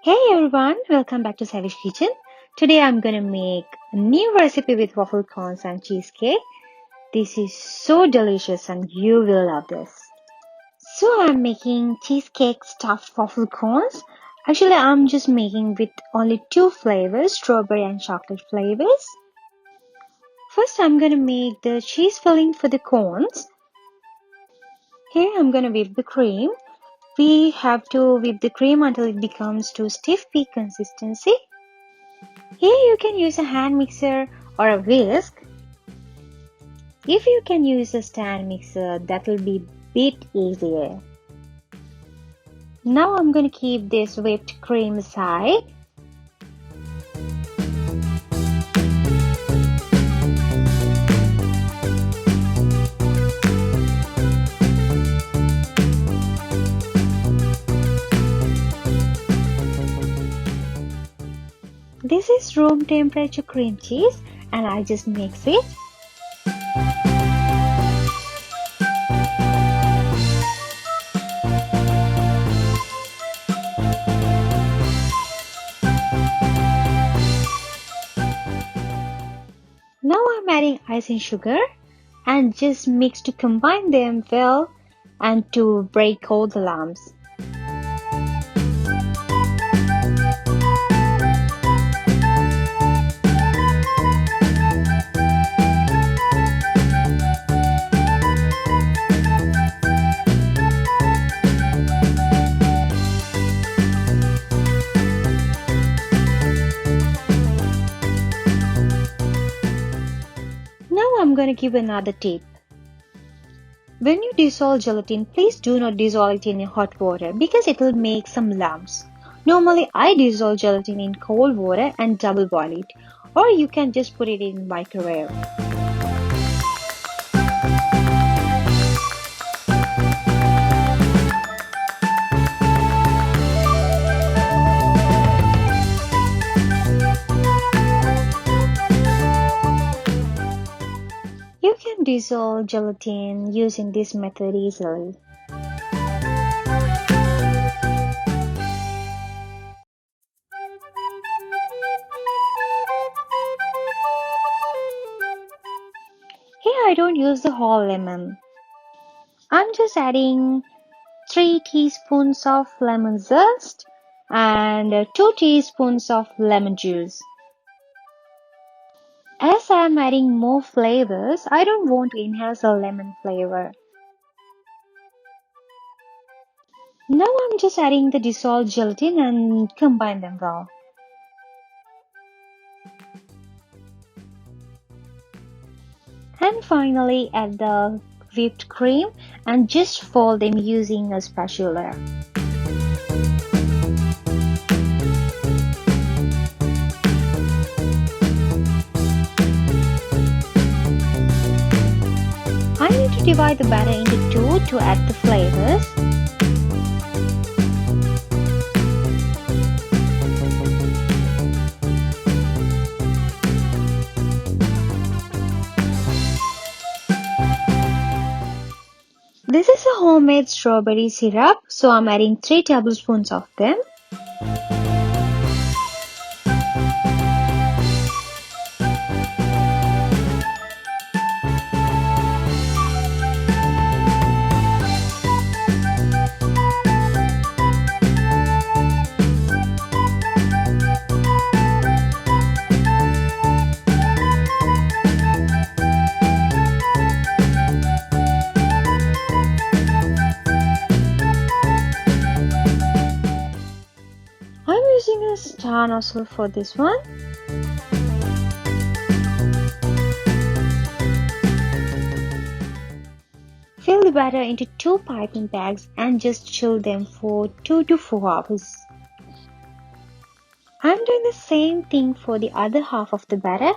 Hey everyone, welcome back to Savish Kitchen. Today I'm gonna make a new recipe with waffle cones and cheesecake. This is so delicious and you will love this. So I'm making cheesecake stuffed waffle cones. Actually, I'm just making with only two flavors, strawberry and chocolate flavors. First I'm gonna make the cheese filling for the cones. Here I'm gonna whip the cream. We have to whip the cream until it becomes to stiff peak consistency. Here you can use a hand mixer or a whisk. If you can use a stand mixer, that will be a bit easier. Now I'm going to keep this whipped cream aside. This is room temperature cream cheese and I just mix it. Now I'm adding icing sugar and just mix to combine them well and to break all the lumps. Now I'm going to give another tip. When you dissolve gelatin, please do not dissolve it in hot water because it will make some lumps. Normally I dissolve gelatin in cold water and double boil it, or you can just put it in microwave. You can dissolve gelatin using this method easily. Here I don't use the whole lemon. I'm just adding 3 teaspoons of lemon zest and 2 teaspoons of lemon juice. As I am adding more flavors, I don't want to enhance the lemon flavor. Now I'm just adding the dissolved gelatin and combine them well. And finally add the whipped cream and just fold them using a spatula. I need to divide the batter into two to add the flavors. This is a homemade strawberry syrup, so I'm adding 3 tablespoons of them. I'm using a star nozzle for this one. Fill the batter into 2 piping bags and just chill them for 2 to 4 hours. I'm doing the same thing for the other half of the batter.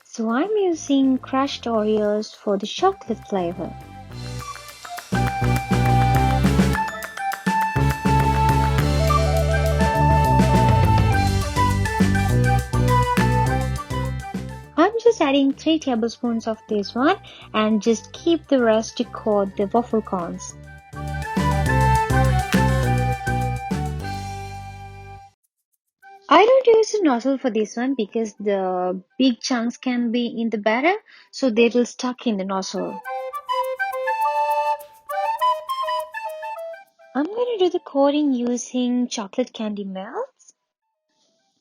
So I'm using crushed Oreos for the chocolate flavor. I'm just adding 3 tablespoons of this one and just keep the rest to coat the waffle cones. use a nozzle for this one because the big chunks can be in the batter, so they will stuck in the nozzle. I'm going to do the coating using chocolate candy melts.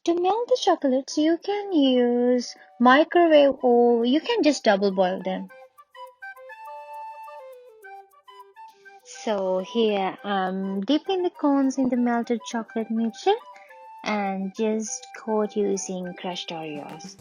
To melt the chocolates, you can use microwave or you can just double boil them. So here I'm dipping the cones in the melted chocolate mixture and just coat using crushed Oreos.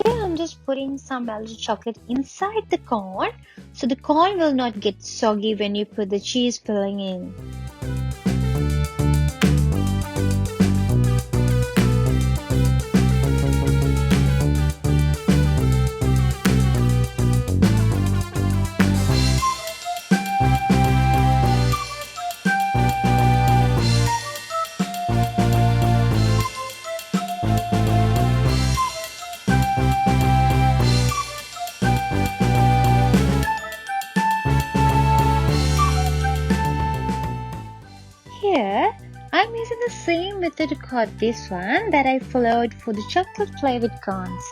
Here I'm just putting some melted chocolate inside the cone so the cone will not get soggy when you put the cheese filling in. Here, I'm using the same method to cut this one that I followed for the chocolate flavored cones.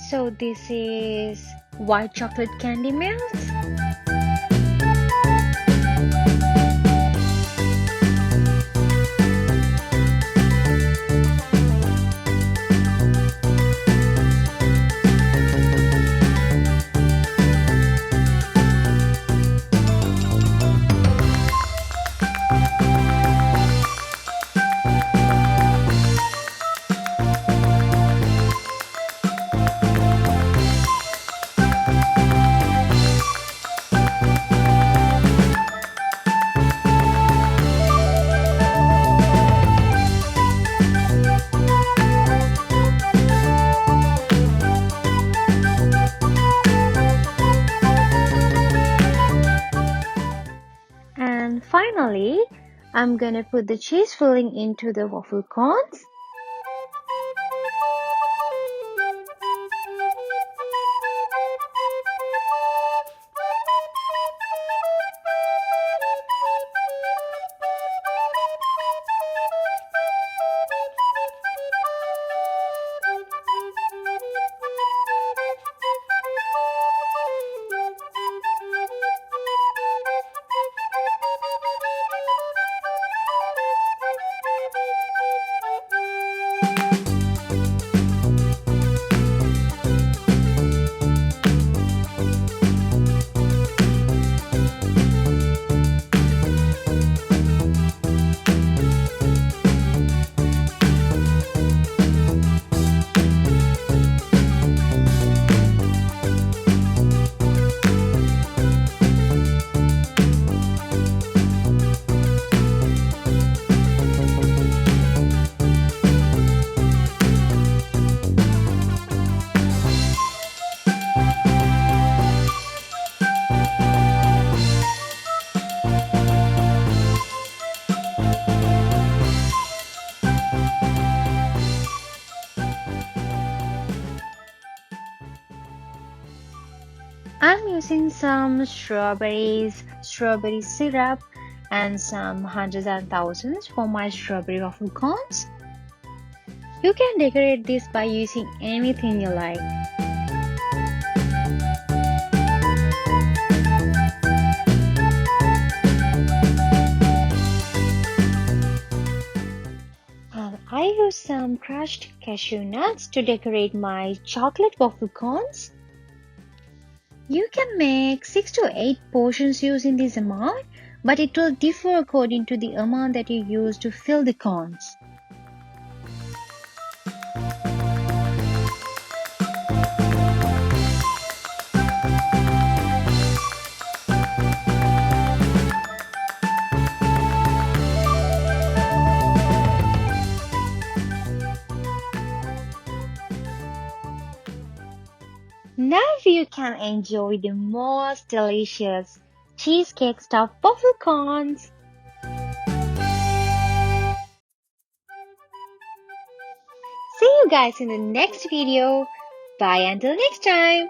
So this is white chocolate candy melts. And finally, I'm gonna put the cheese filling into the waffle cones. I'm using some strawberries, strawberry syrup, and some hundreds and thousands for my strawberry waffle cones. You can decorate this by using anything you like. And I use some crushed cashew nuts to decorate my chocolate waffle cones. You can make 6 to 8 portions using this amount, but it will differ according to the amount that you use to fill the cones. Now you can enjoy the most delicious cheesecake stuffed waffle cones. you guys in the next video. Bye until next time.